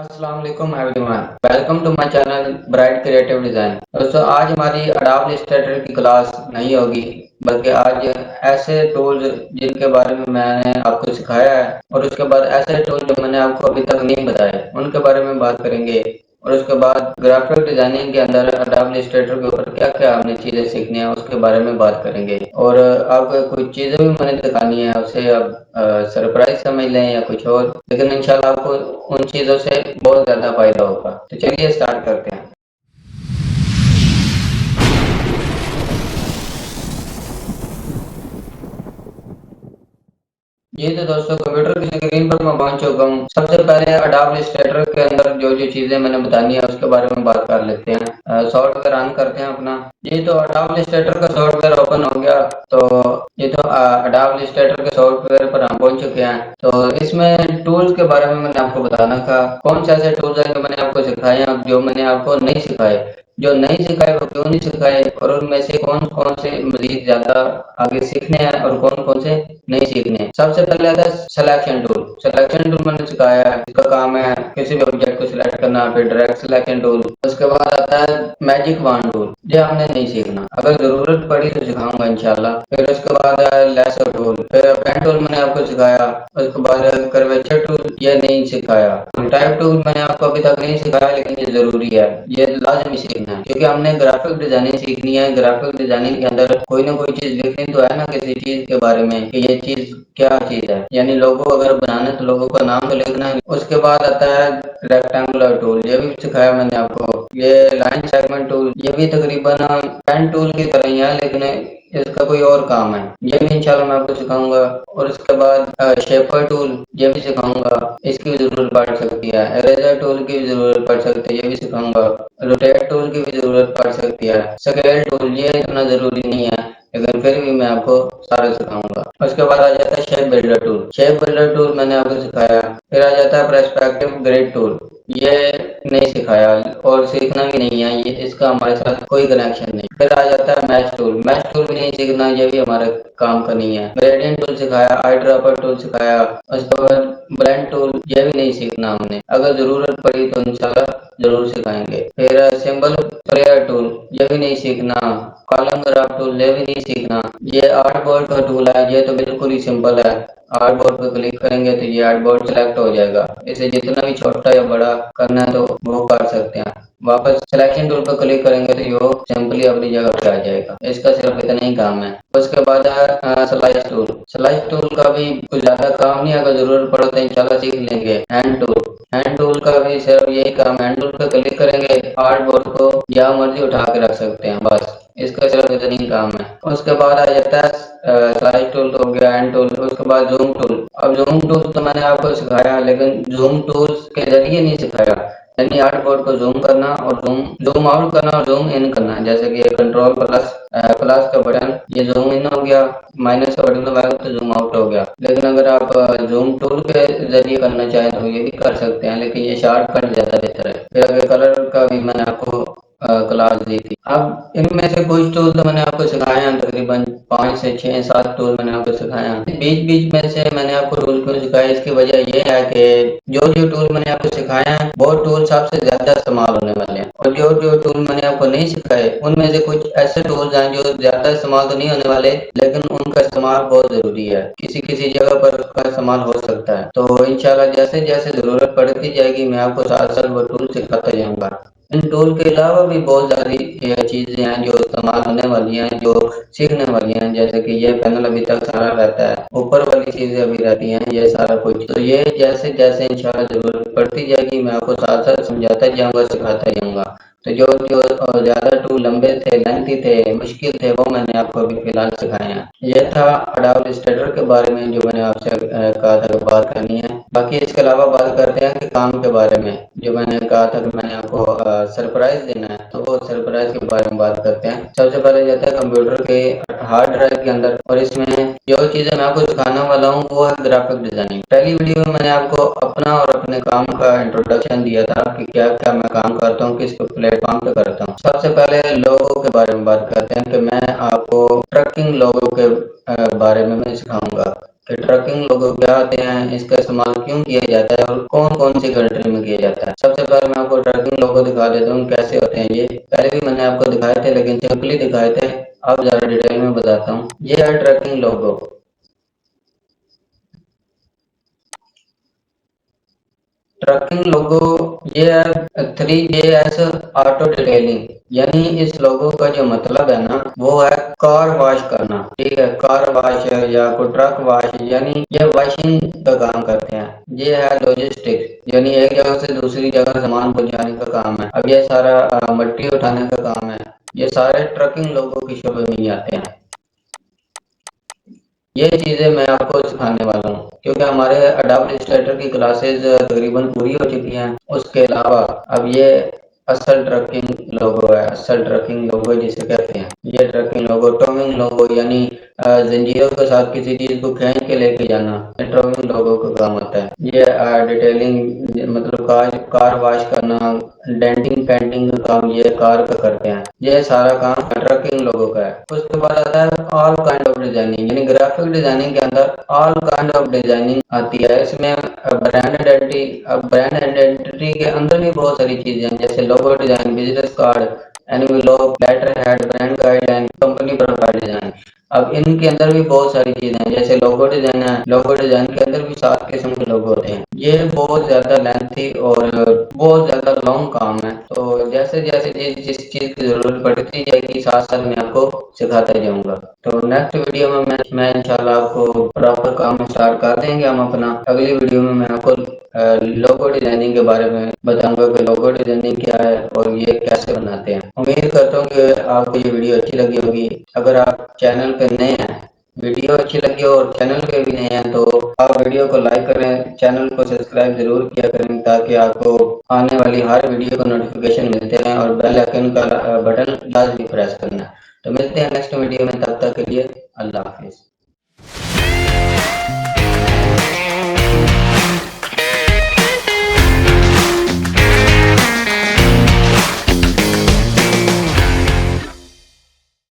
अस्सलाम वालेकुम everyone, welcome to my channel bright creative design. दोस्तों, आज हमारी अडोब इलस्ट्रेटर की क्लास नहीं होगी, बल्कि आज ऐसे टूल्स जिनके बारे में मैंने आपको सिखाया है और उसके बाद ऐसे टूल जो मैंने आपको अभी तक नहीं बताए उनके बारे में बात करेंगे। और उसके बाद ग्राफिक डिजाइनिंग के अंदर अडोब इलस्ट्रेटर के ऊपर क्या क्या आपने चीज़ें सीखनी है उसके बारे में बात करेंगे। और आपको कुछ चीज़ें भी मैंने दिखानी है, उसे आप सरप्राइज समझ लें या कुछ और, लेकिन इंशाल्लाह आपको उन चीज़ों से बहुत ज़्यादा फायदा होगा। तो चलिए स्टार्ट करते हैं। जी तो दोस्तों, कंप्यूटर की स्क्रीन पर मैं पहुंच चुका हूँ। सबसे पहले अडोब इलस्ट्रेटर के अंदर जो जो चीज़ें मैंने बतानी है उसके बारे में बात कर लेते हैं। सॉफ्टवेयर ऑन करते हैं अपना। जी तो अडोब इलस्ट्रेटर का सॉफ्टवेयर ओपन हो गया। तो ये तो अडोब इलस्ट्रेटर के सॉफ्टवेयर पर हम पहुंच चुके हैं। तो इसमें टूल्स के बारे में मैंने आपको बताना था, कौन से ऐसे टूल्स हैं जो मैंने आपको सिखाए हैं, जो मैंने आपको नहीं सिखाए। जो नहीं सिखाए वो क्यों नहीं सिखाए, और उनमें से कौन कौन से मजीद ज्यादा आगे सीखने हैं और कौन कौन से नहीं सीखने। सबसे पहले आता है सिलेक्शन टूल। सिलेक्शन टूल मैंने सिखाया है, इसका काम है किसी भी ऑब्जेक्ट को सिलेक्ट करना, फिर डायरेक्ट सिलेक्शन टूल। उसके बाद आता है मैजिक वॉन्ड टूल, ये हमने नहीं सीखना, अगर जरूरत पड़ी तो सिखाऊंगा इंशाल्लाह। फिर उसके बाद है लेसर टूल, फिर पेन टूल मैंने आपको सिखाया। उसके बाद कर्वेचर टूल, ये नहीं सिखाया। टाइप टूल मैंने आपको अभी तक नहीं सिखाया, लेकिन ये जरूरी है, ये लाजमी सीखना है, क्योंकि हमने ग्राफिक डिजाइनिंग सीखनी है। ग्राफिक डिजाइनिंग के अंदर कोई ना कोई चीज लिखनी तो है ना, किसी चीज के बारे में कि ये चीज क्या चीज है, यानी लोगो अगर बनाना है तो लोगो का नाम तो लिखना है। उसके बाद आता है रेक्टेंगुलर टूल, ये भी सिखाया मैंने आपको। ये लाइन सेगमेंट टूल, ये भी तकरीबन पेन टूल की तरह ही है, लेकिन इसका कोई और काम है, ये भी इंशाल्लाह मैं आपको सिखाऊंगा। और उसके बाद शेपर टूल, ये भी सिखाऊंगा, इसकी भी जरूरत पड़ सकती है। इरेजर टूल की भी जरूरत पड़ सकती है, ये भी सिखाऊंगा। रोटेट टूल की भी जरूरत पड़ सकती है। स्केल टूल, ये इतना जरूरी नहीं है, लेकिन फिर भी मैं आपको सारे सिखाऊंगा। उसके बाद आ जाता है shape builder tool. Shape builder tool मैंने आपको सिखाया। फिर आ जाता है पर्सपेक्टिव ग्रिड टूल, ये नहीं सिखाया और सीखना भी नहीं है, ये इसका हमारे साथ कोई कनेक्शन नहीं। फिर आ जाता है मैच टूल। मैच टूल भी नहीं सीखना, ये भी हमारे काम का नहीं है। ग्रेडियंट टूल सिखाया, आई ड्रॉपर टूल सिखाया। उसके बाद ब्लेंड टूल, ये भी नहीं सीखना हमने, अगर जरूरत पड़ी तो इंशाल्लाह जरूर सिखाएंगे। फिर सिंबल प्लेयर टूल, ये भी नहीं सीखना। कॉलम ग्राफ टूल, ये भी नहीं सीखना। ये आर्टबोर्ड का टूल है, ये तो बिल्कुल ही सिंपल है। आर्टबोर्ड पे क्लिक करेंगे तो ये आर्टबोर्ड सेलेक्ट हो जाएगा, इसे जितना भी छोटा या बड़ा करना है तो वो कर सकते हैं। वापस सिलेक्शन टूल पर क्लिक करेंगे तो ये सिंपली अपनी जगह पे आ जाएगा। इसका सिर्फ इतना ही काम है। उसके बाद है स्लाइस टूल। स्लाइस टूल का भी कुछ ज्यादा काम नहीं है, अगर जरूरत पड़े तो इंशाल्लाह सीख लेंगे। हैंड टूल, हैंड टूल का भी सिर्फ यही काम, हैंड टूल पे क्लिक करेंगे, आर्टबोर्ड को जहाँ मर्जी उठा के रख सकते हैं, बस इसका सिर्फ इतना ही काम है। उसके बाद आ जाता है स्लाइस टूल तो हो गया, हैंड टूल। उसके बाद जूम टूल। अब जूम टूल तो मैंने आपको सिखाया, लेकिन जूम टूल्स के जरिए नहीं सिखाया, यानी आर्टबोर्ड को जूम करना और जूम जूम आउट करना और जूम इन करना। जैसे कि कंट्रोल प्लस प्लस का बटन, ये जूम इन हो गया, माइनस का बटन दबाया तो जूम आउट हो गया। लेकिन अगर आप जूम टूल के जरिए करना चाहें तो ये भी कर सकते हैं, लेकिन ये शॉर्टकट ज्यादा बेहतर है। फिर आगे कलर का भी मैंने आपको क्लास दी थी। अब इनमें से कुछ टूल तो मैंने आपको सिखाए हैं, तकरीबन 5 से 6 7 टूल मैंने आपको सिखाए हैं। बीच बीच में से मैंने आपको टूल क्यों सिखाया, इसकी वजह यह है कि जो जो टूल मैंने आपको सिखाए हैं वो टूल सबसे ज्यादा इस्तेमाल होने वाले हैं, और जो जो टूल मैंने आपको नहीं सिखाए उनमें से कुछ ऐसे टूल्स हैं जो ज्यादा इस्तेमाल तो नहीं होने वाले, लेकिन उनका इस्तेमाल बहुत जरूरी है। किसी किसी जगह पर उसका इस्तेमाल हो सकता है। तो इंशाल्लाह जैसे जैसे जरूरत पड़ती जाएगी मैं आपको साथ साथ वो टूल सिखाता जाऊंगा। इन टूल के अलावा भी बहुत सारी चीजें हैं जो इस्तेमाल होने वाली हैं, जो सीखने वाली हैं। जैसे कि ये पैनल अभी तक सारा रहता है, ऊपर वाली चीजें अभी रहती हैं, ये सारा कुछ। तो ये जैसे जैसे इंशाल्लाह जरूरत पड़ती जाएगी मैं आपको साथ साथ समझाता जाऊंगा, सिखाता जाऊंगा। तो जो जो ज्यादा टूल लंबे थे, लेंथी थे, मुश्किल थे, वो मैंने आपको अभी फिलहाल सिखाए हैं। ये था अडोब इलस्ट्रेटर के बारे में जो मैंने आपसे कहा था कि बात करनी है। बाकी इसके अलावा बात करते हैं कि काम के बारे में, जो मैंने कहा था कि मैंने आपको सरप्राइज देना है, तो वो सरप्राइज के बारे में बात करते हैं। सबसे पहले जाता है कंप्यूटर के हार्ड ड्राइव के अंदर, और इसमें जो चीजें मैं आपको सिखाने वाला हूँ वो है ग्राफिक डिजाइनिंग। पहली वीडियो में मैंने आपको अपना और अपने काम का इंट्रोडक्शन दिया था कि क्या क्या मैं काम करता हूँ, किस प्लेटफॉर्म पे करता हूँ। सबसे पहले लोगो के बारे में बात करते हैं कि मैं आपको ट्रकिंग लोगो के बारे में मैं सिखाऊंगा। कि ट्रकिंग लोगो क्या होते हैं, इसका इस्तेमाल क्यों किया जाता है और कौन-कौन सी कंट्री में किया जाता है। सबसे पहले मैं आपको ट्रकिंग लोगो दिखा देता हूँ कैसे होते हैं ये। पहले भी मैंने आपको दिखाए थे लेकिन सिंपली दिखाए थे, अब ज़रा डिटेल में बताता हूँ। ये है ट्रकिंग लोगो। ट्रकिंग लोगो ये है 3JS ऑटो डिटेलिंग, यानी इस लोगो का जो मतलब है ना वो है कार वॉश करना। ठीक है, कार वॉश या कोई ट्रक वॉश, यानी ये वॉशिंग का काम करते हैं। ये है लॉजिस्टिक्स, यानी एक जगह से दूसरी जगह सामान पहुंचाने का काम है। अब ये सारा मट्टी उठाने का काम है। ये सारे ट्रकिंग लोगों के शोबे में ही आते हैं। ये चीज़ें मैं आपको सिखाने वाला हूँ क्योंकि हमारे अडोबे इलस्ट्रेटर की क्लासेस तकरीबन पूरी हो चुकी हैं। उसके अलावा अब ये असल ट्रकिंग लोगो है, असल ट्रकिंग लोगो जिसे कहते हैं। ये ट्रकिंग लोगो, टोइंग लोगो यानी जंजीरों के साथ किसी चीज़ को खींच के लेके जाना, ये टोइंग लोगो का काम होता है। ये डिटेलिंग मतलब कार वॉश करना, डेंटिंग पेंटिंग का काम ये कार का करते हैं। ये सारा काम ट्रकिंग लोगों का है। उसके बाद आता है ऑल काइंड ऑफ डिजाइनिंग, यानी ग्राफिक डिजाइनिंग के अंदर ऑल काइंड ऑफ डिजाइनिंग आती है। इसमें ब्रांड आइडेंटिटी के अंदर भी बहुत सारी चीजें हैं, जैसे logo design, business card, envelope, letter head, brand guideline, company profile design. अब इनके अंदर भी बहुत सारी चीजें हैं, जैसे लोगो डिजाइन है। लोगो डिजाइन के अंदर भी 7 किस्म के लोगो होते हैं। ये बहुत ज्यादा लेंथी और बहुत ज्यादा लॉन्ग काम है। तो जैसे जैसे जिस चीज की जरूरत पड़ती जाएगी साथ साथ मैं आपको सिखाता जाऊंगा। तो नेक्स्ट वीडियो में मैं इंशाल्लाह आपको प्रॉपर काम स्टार्ट कर देंगे हम अपना। अगली वीडियो में मैं आपको लोगो डिजाइनिंग के बारे में बताऊंगा कि लोगो डिजाइनिंग क्या है और ये कैसे बनाते हैं। उम्मीद करता हूँ कि आपको ये वीडियो अच्छी लगी होगी। अगर आप चैनल पे नए हैं, वीडियो अच्छी लगी हो और चैनल पे भी नए हैं तो आप वीडियो को लाइक करें, चैनल को सब्सक्राइब जरूर किया करें ताकि आपको आने वाली हर वीडियो का नोटिफिकेशन मिलते रहें और बेल आइकन का बटन लाजमी प्रेस करना। तो मिलते हैं नेक्स्ट वीडियो में, तब तक के लिए अल्लाह हाफिज।